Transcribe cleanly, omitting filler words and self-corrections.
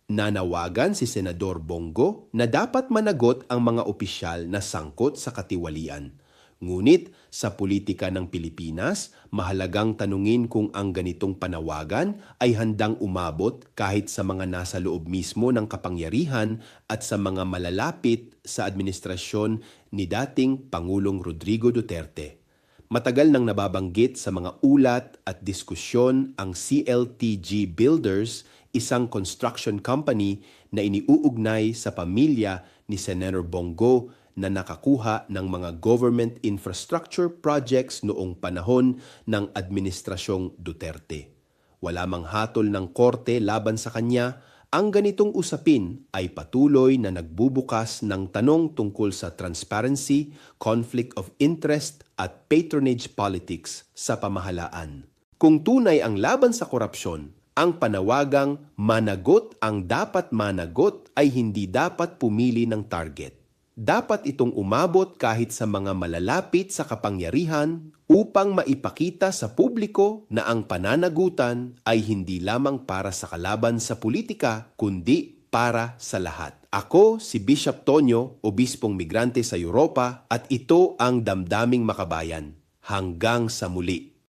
Nanawagan si Senador Bongo na dapat managot ang mga opisyal na sangkot sa katiwalian. Ngunit sa politika ng Pilipinas, mahalagang tanungin kung ang ganitong panawagan ay handang umabot kahit sa mga nasa loob mismo ng kapangyarihan at sa mga malalapit sa administrasyon ni dating Pangulong Rodrigo Duterte. Matagal nang nababanggit sa mga ulat at diskusyon ang CLTG Builders, isang construction company na iniuugnay sa pamilya ni Senator Bongo na nakakuha ng mga government infrastructure projects noong panahon ng Administrasyong Duterte. Wala mang hatol ng korte laban sa kanya, ang ganitong usapin ay patuloy na nagbubukas ng tanong tungkol sa transparency, conflict of interest at patronage politics sa pamahalaan. Kung tunay ang laban sa korupsyon, ang panawagang managot ang dapat managot ay hindi dapat pumili ng target. Dapat itong umabot kahit sa mga malalapit sa kapangyarihan upang maipakita sa publiko na ang pananagutan ay hindi lamang para sa kalaban sa politika kundi para sa lahat. Ako si Bishop Tonyo, obispong migrante sa Europa, at ito ang Damdaming Makabayan. Hanggang sa muli.